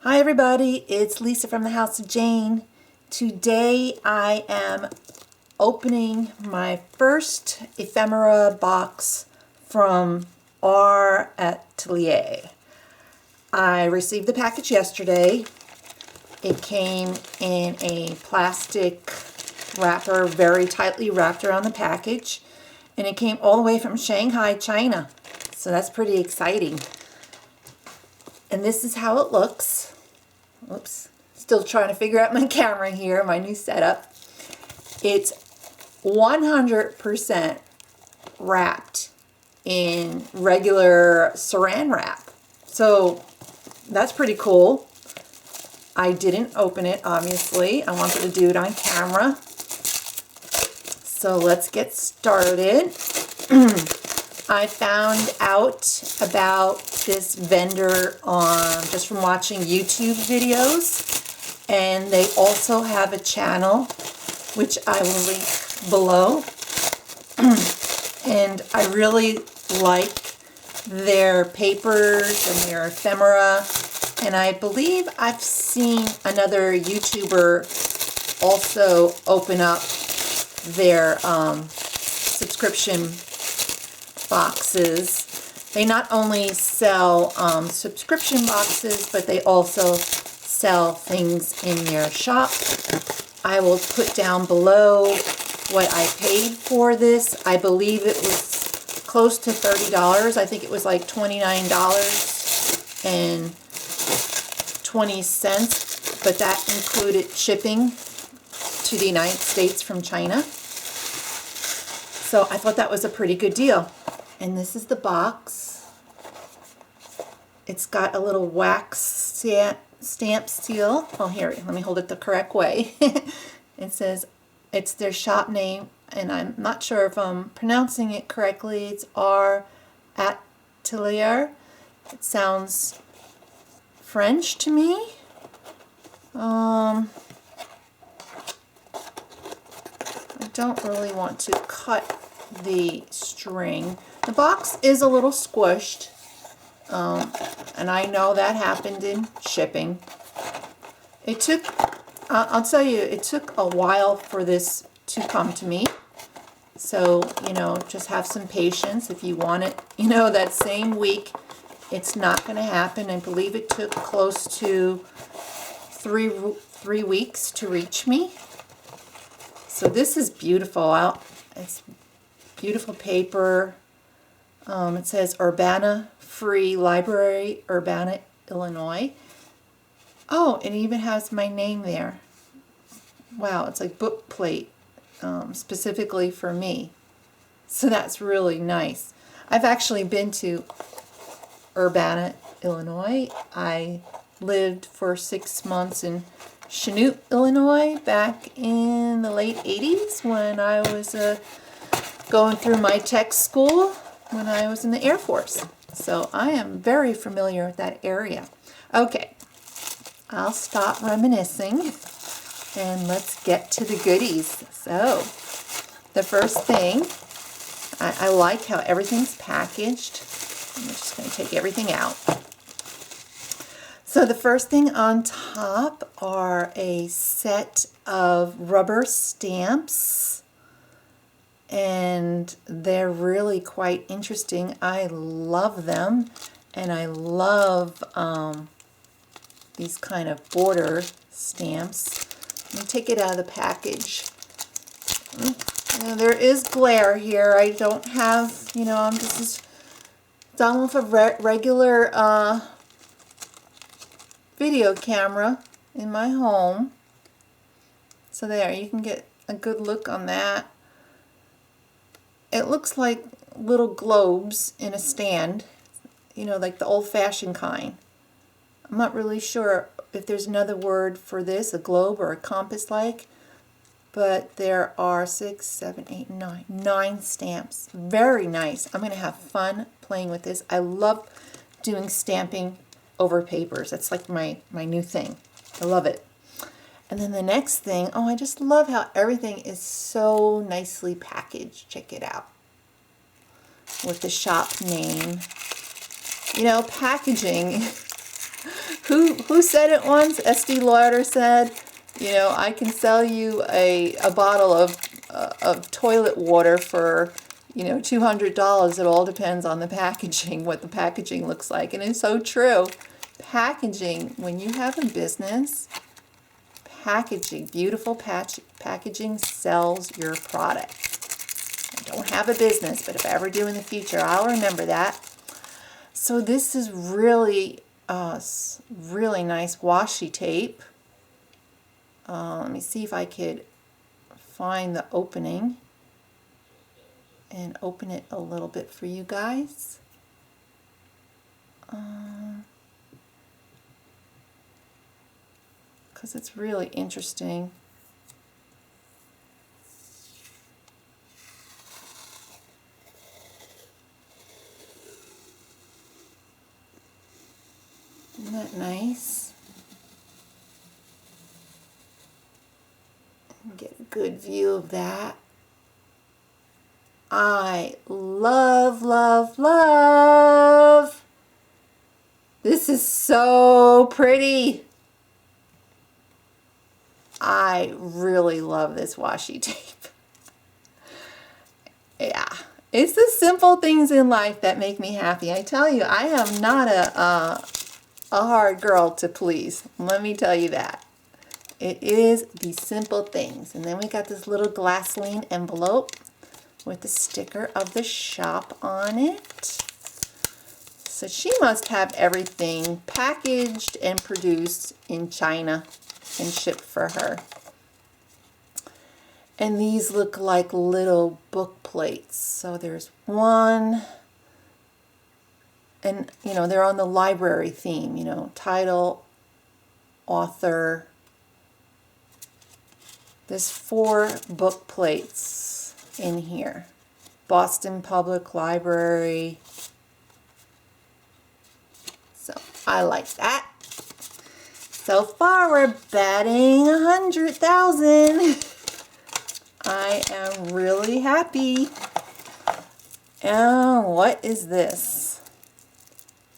Hi everybody, it's Lisa from the House of Jane. Today I am opening my first ephemera box from R.atelier. I received the package yesterday. It came in a plastic wrapper, very tightly wrapped around the package, and it came all the way from Shanghai, China. So that's pretty exciting. And this is how it looks. Oops, still trying to figure out my camera here, my new setup. It's 100% wrapped in regular saran wrap. So that's pretty cool. I didn't open it, obviously. I wanted to do it on camera. So let's get started. I found out about this vendor just from watching YouTube videos, and they also have a channel which I will link below. And I really like their papers and their ephemera, and I believe I've seen another YouTuber also open up their subscription boxes. They not only sell subscription boxes, but they also sell things in their shop. I will put down below what I paid for this. I believe it was close to $30. I think it was like $29.20, but that included shipping to the United States from China. So I thought that was a pretty good deal. And this is the box. It's got a little wax stamp seal. Oh, here, let me hold it the correct way. It says it's their shop name, and I'm not sure if I'm pronouncing it correctly. It's R.atelier. It sounds French to me. I don't really want to cut the string. The box is a little squished, and I know that happened in shipping. It took, I'll tell you, it took a while for this to come to me. So, just have some patience. If you want it, that same week, it's not going to happen. I believe it took close to three weeks to reach me. So this is beautiful. It's beautiful paper. It says Urbana Free Library, Urbana, Illinois. Oh, it even has my name there. Wow, it's like book plate specifically for me. So that's really nice. I've actually been to Urbana, Illinois. I lived for 6 months in Chanute, Illinois back in the late 80s when I was going through my tech school when I was in the Air Force. So I am very familiar with that area. Okay, I'll stop reminiscing and let's get to the goodies. So the first thing, I like how everything's packaged. I'm just going to take everything out. So the first thing on top are a set of rubber stamps, and they're really quite interesting. I love them, and I love these kind of border stamps. Let me take it out of the package. Now, there is glare here. I don't have, I'm just done with a regular video camera in my home. So there, you can get a good look on that. It looks like little globes in a stand, like the old-fashioned kind. I'm not really sure if there's another word for this, a globe or a compass-like, but there are 6, 7, 8, 9 stamps. Very nice. I'm going to have fun playing with this. I love doing stamping over papers. That's like my new thing. I love it. And then the next thing, oh, I just love how everything is so nicely packaged. Check it out. With the shop name. Packaging Who said it once? SD Lauder said, you know, I can sell you a bottle of toilet water for, you know, $200. It all depends on the packaging, what the packaging looks like. And it's so true. Packaging, when you have a business, packaging, beautiful packaging sells your product. I don't have a business, but if I ever do in the future, I'll remember that. So this is really, really nice washi tape. Let me see if I could find the opening and open it a little bit for you guys. Because it's really interesting. Isn't that nice? Get a good view of that. I love, love, love. This is so pretty. I really love this washi tape. Yeah, it's the simple things in life that make me happy. I tell you, I am not a hard girl to please. Let me tell you that. It is the simple things. And then we got this little glassine envelope with the sticker of the shop on it. So she must have everything packaged and produced in China and shipped for her. And these look like little book plates. So there's one, and you know, they're on the library theme, you know, title, author. There's 4 book plates in here. Boston Public Library. So I like that. So far we're batting 100,000. I am really happy. And what is this?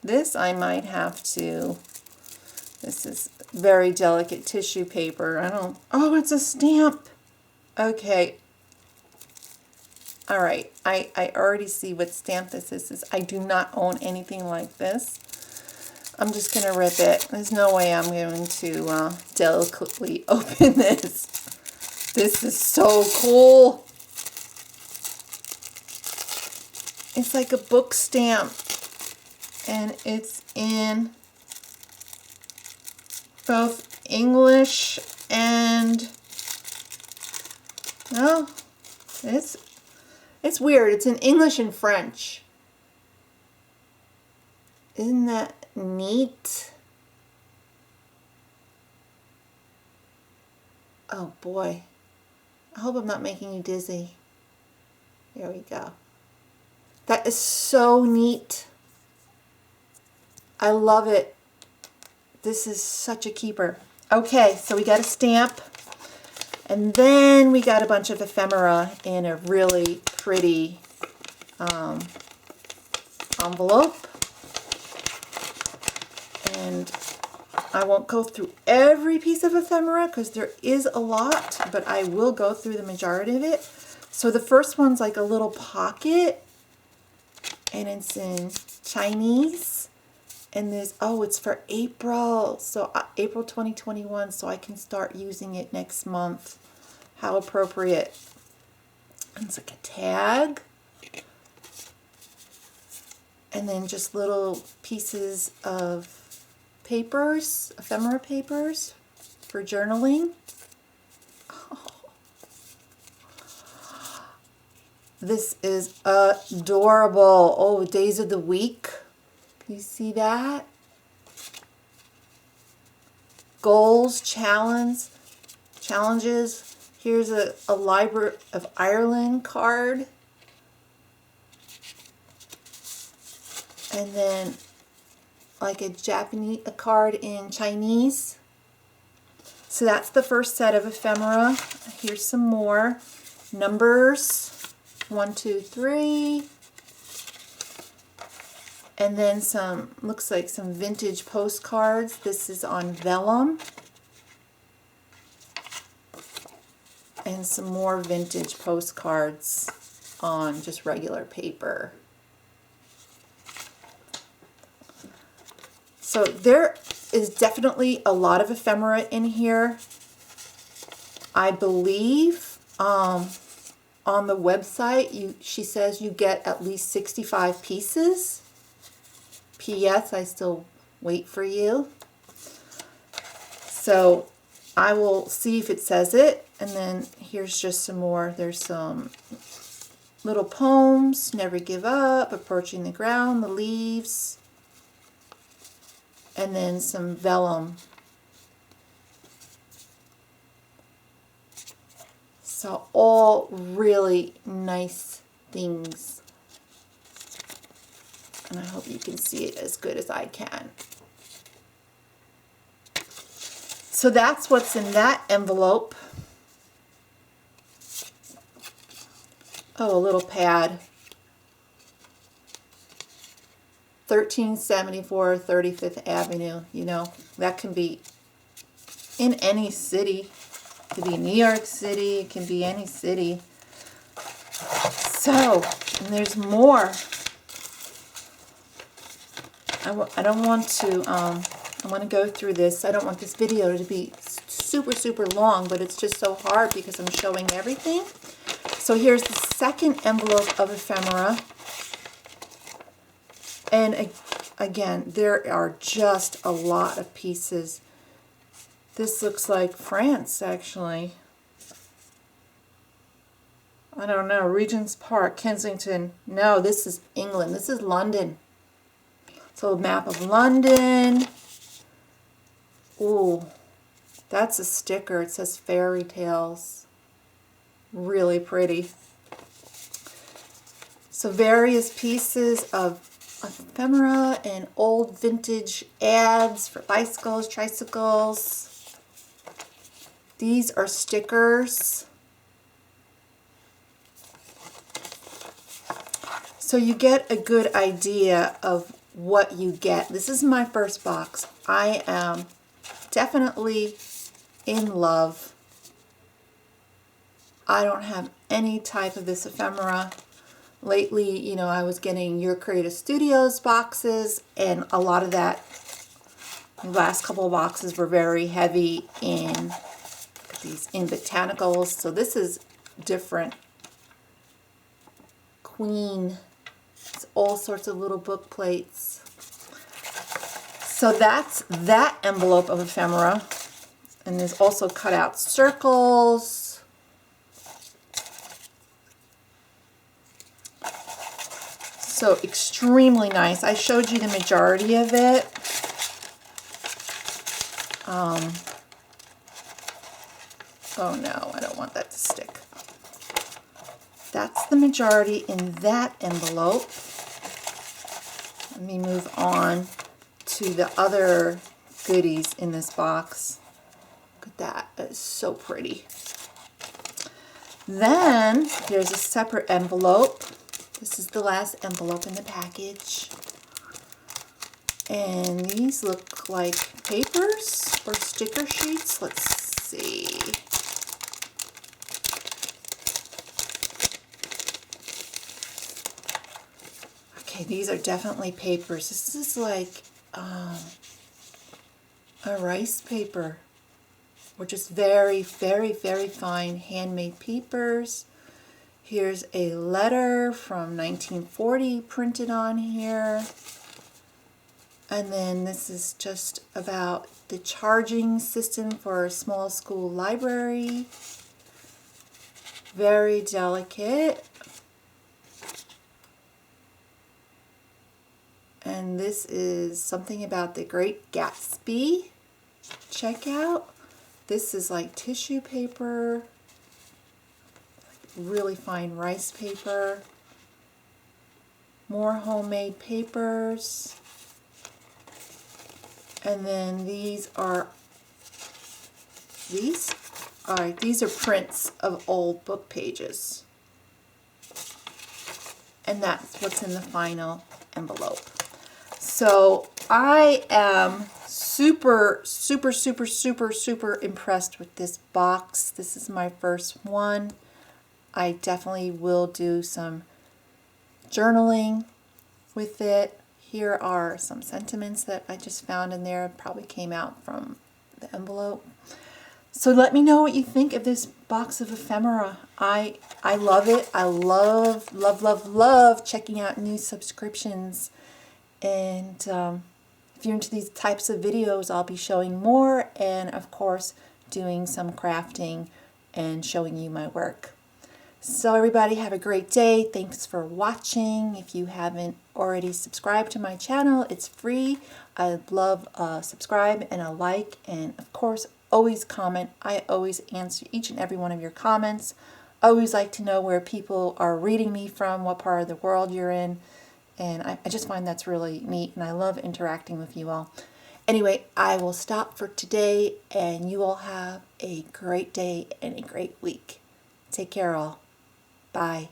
This I might have to, this is very delicate tissue paper. Oh, it's a stamp. Okay. All right, I already see what stamp this is. I do not own anything like this. I'm just going to rip it. There's no way I'm going to delicately open this. This is so cool. It's like a book stamp. And it's in both English and, oh, it's weird. It's in English and French. Isn't that neat? Oh boy. I hope I'm not making you dizzy. There we go. That is so neat. I love it. This is such a keeper. Okay, so we got a stamp. And then we got a bunch of ephemera in a really pretty envelope. And I won't go through every piece of ephemera because there is a lot, but I will go through the majority of it. So the first one's like a little pocket, and it's in Chinese. And there's, oh, it's for April. So April 2021, so I can start using it next month. How appropriate. And it's like a tag. And then just little pieces of papers, ephemera papers for journaling. Oh. This is adorable. Oh, days of the week. You see that? Goals, challenges. Here's a Library of Ireland card. And then like a card in Chinese. So that's the first set of ephemera. Here's some more. Numbers. 1, 2, 3. And then some, looks like some vintage postcards. This is on vellum. And some more vintage postcards on just regular paper. So there is definitely a lot of ephemera in here. I believe on the website, she says you get at least 65 pieces. P.S. I still wait for you. So I will see if it says it. And then here's just some more. There's some little poems, Never Give Up, Approaching the Ground, The Leaves, and then some vellum. So all really nice things. And I hope you can see it as good as I can. So that's what's in that envelope. Oh, a little pad. 1374 35th Avenue. You know, that can be in any city. It could be New York City. It can be any city. So, and there's more. I don't want to, I want to go through this. I don't want this video to be super, super long, but it's just so hard because I'm showing everything. So here's the second envelope of ephemera. And again, there are just a lot of pieces. This looks like France, actually. I don't know, Regent's Park, Kensington. No, this is England. This is London. So a map of London. Ooh, that's a sticker. It says fairy tales. Really pretty. So various pieces of ephemera and old vintage ads for bicycles, tricycles. These are stickers. So you get a good idea of what you get. This is my first box. I am definitely in love. I don't have any type of this ephemera. Lately, you know, I was getting Your Creative Studios boxes, and a lot of that, the last couple of boxes were very heavy in these in botanicals. So this is different. Queen. It's all sorts of little book plates. So that's that envelope of ephemera. And there's also cut out circles. So extremely nice. I showed you the majority of it. Oh no, I don't want that to stick. That's the majority in that envelope. Let me move on to the other goodies in this box. Look at that. That is so pretty. Then there's a separate envelope. This is the last envelope in the package. And these look like papers or sticker sheets. Let's see. Okay, these are definitely papers. This is like a rice paper, or just very, very, very fine handmade papers. Here's a letter from 1940 printed on here. And then this is just about the charging system for a small school library. Very delicate. And this is something about the Great Gatsby. Check out. This is like tissue paper. Really fine rice paper. More homemade papers. And then these are prints of old book pages. And that's what's in the final envelope. So I am super impressed with this box. This is my first one. I definitely will do some journaling with it. Here are some sentiments that I just found in there. Probably came out from the envelope. So let me know what you think of this box of ephemera. I love it. I love checking out new subscriptions. And if you're into these types of videos, I'll be showing more, and of course doing some crafting and showing you my work. So everybody have a great day. Thanks for watching. If you haven't already subscribed to my channel, it's free. I'd love a subscribe and a like, and of course always comment. I always answer each and every one of your comments. I always like to know where people are reading me from, what part of the world you're in. And I just find that's really neat, and I love interacting with you all. Anyway, I will stop for today, and you all have a great day and a great week. Take care all. Bye.